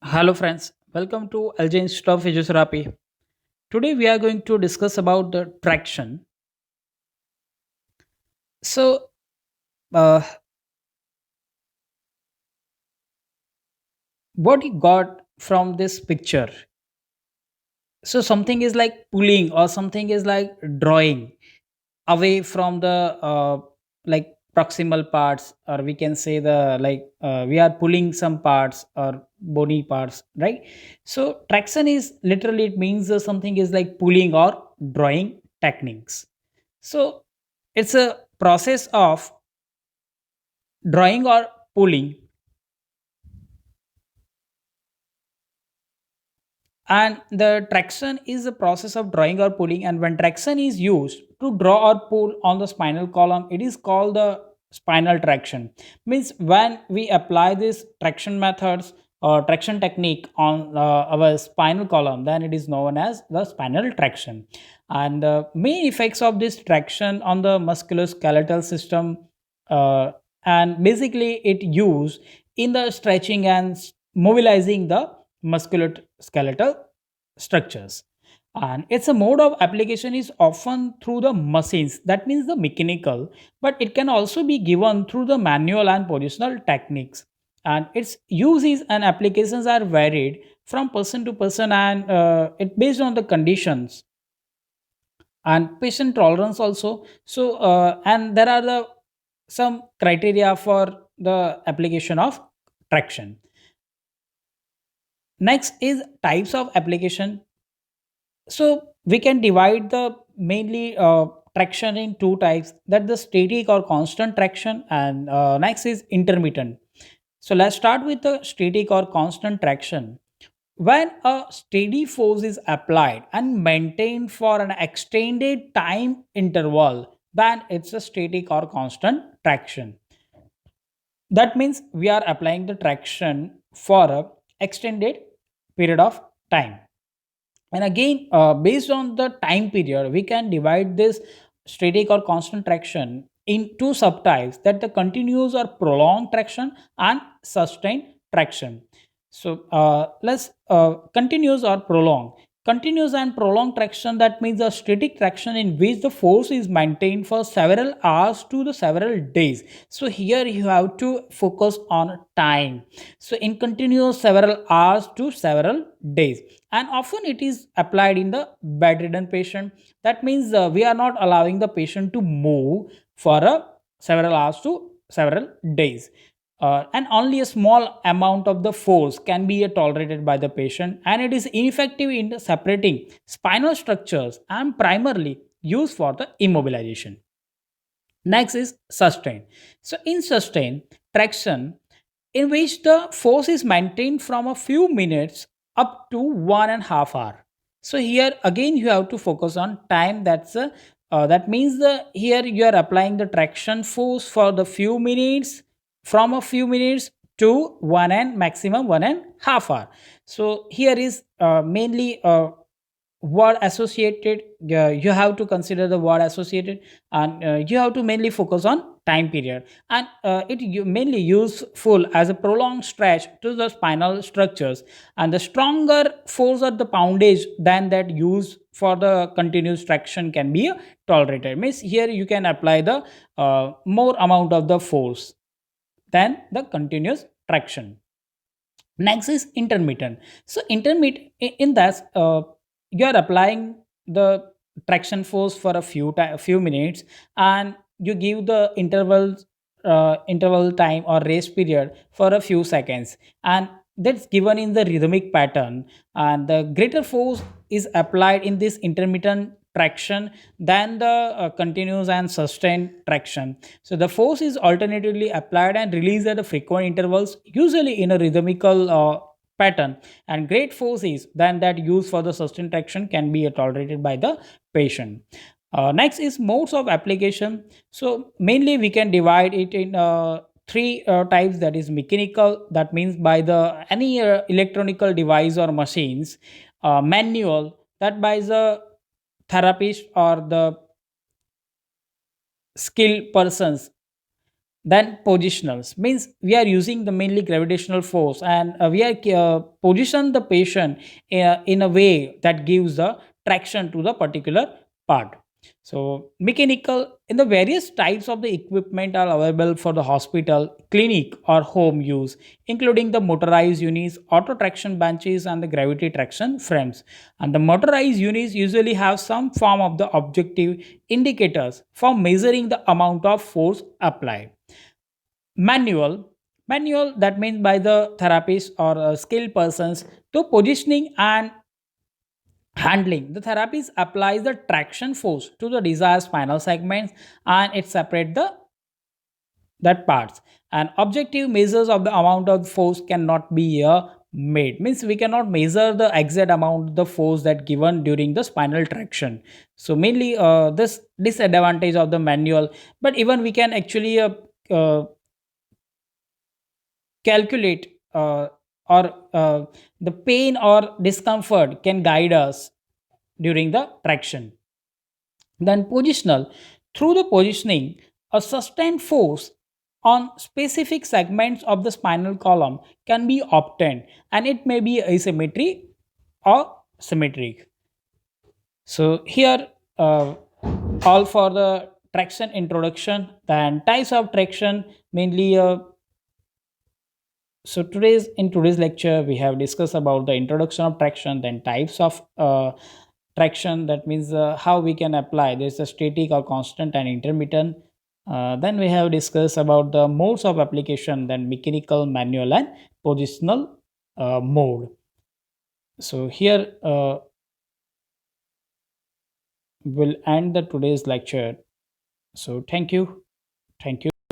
Hello friends, welcome to LJ Institute of Physiotherapy. Today we are going to discuss about the traction. So, uh, what you got from this picture? So something is like pulling or something is like drawing away from the like proximal parts, or we can say the we are pulling some parts or bony parts, right? So traction is literally it means something is like pulling or drawing techniques. So it's a process of drawing or pulling, and the traction is a process of drawing or pulling. And when traction is used to draw or pull on the spinal column, it is called the spinal traction. Means when we apply this traction methods or traction technique on our spinal column, then it is known as the spinal traction. And the main effects of this traction on the musculoskeletal system, uh, and basically it used in the stretching and mobilizing the musculoskeletal structures. And its a mode of application is often through the machines, that means the mechanical, but it can also be given through the manual and positional techniques. And its uses and applications are varied from person to person, and it based on the conditions and patient tolerance also. So and there are the some criteria for the application of traction. Next is types of application. So we can divide the mainly traction in two types, that the static or constant traction, and next is intermittent. So let's start with the static or constant traction. When a steady force is applied and maintained for an extended time interval, then it's a static or constant traction. That means we are applying the traction for a extended period of time. And again, based on the time period, we can divide this static or constant traction in two subtypes, that the continuous or prolonged traction and sustained traction. So let's continuous or prolonged. Continuous and prolonged traction, that means a static traction in which the force is maintained for several hours to the several days. So here you have to focus on time. So in continuous several hours to several days, and often it is applied in the bedridden patient. That means we are not allowing the patient to move for several hours to several days, and only a small amount of the force can be tolerated by the patient, and it is ineffective in the separating spinal structures and primarily used for the immobilization. Next is sustain. So in sustain traction, in which the force is maintained from a few minutes up to 1.5 hour. So here again you have to focus on time. That means the here you are applying the traction force for the few minutes, from a few minutes to one and maximum 1.5 hour. So here is mainly word associated. You have to consider the word associated, and you have to mainly focus on time period. And mainly useful as a prolonged stretch to the spinal structures, and the stronger force at the poundage than that used for the continuous traction can be tolerated. Means here you can apply the more amount of the force than the continuous traction. Next is intermittent. So intermittent, in that you are applying the traction force for a few minutes, and you give the interval time or rest period for a few seconds, and that's given in the rhythmic pattern. And the greater force is applied in this intermittent traction than the continuous and sustained traction. So the force is alternatively applied and released at the frequent intervals, usually in a rhythmical pattern. And great forces than that used for the sustained traction can be tolerated by the patient. Next is modes of application. So mainly we can divide it in three types, that is mechanical, that means by the any electronical device or machines. Manual, that by the therapist or the skilled persons, Then positionals means we are using the mainly gravitational force, and we are position the patient in a way that gives the traction to the particular part. So mechanical, in the various types of the equipment are available for the hospital, clinic or home use, including the motorized units, auto traction benches and the gravity traction frames. And the motorized units usually have some form of the objective indicators for measuring the amount of force applied. Manual, that means by the therapist or skilled persons to positioning and handling. The therapist applies the traction force to the desired spinal segments, and it separate the that parts. And objective measures of the amount of force cannot be made, means we cannot measure the exact amount of the force that given during the spinal traction. So mainly this disadvantage of the manual, but even we can actually uh, calculate, or the pain or discomfort can guide us during the traction. Then positional, through the positioning, a sustained force on specific segments of the spinal column can be obtained, and it may be asymmetry or symmetric. So here, all for the traction introduction. Then types of traction, mainly so today's lecture we have discussed about the introduction of traction, then types of traction, that means how we can apply. There's a static or constant and intermittent. Then we have discussed about the modes of application, then mechanical, manual and positional mode. So here we'll end the today's lecture. So thank you.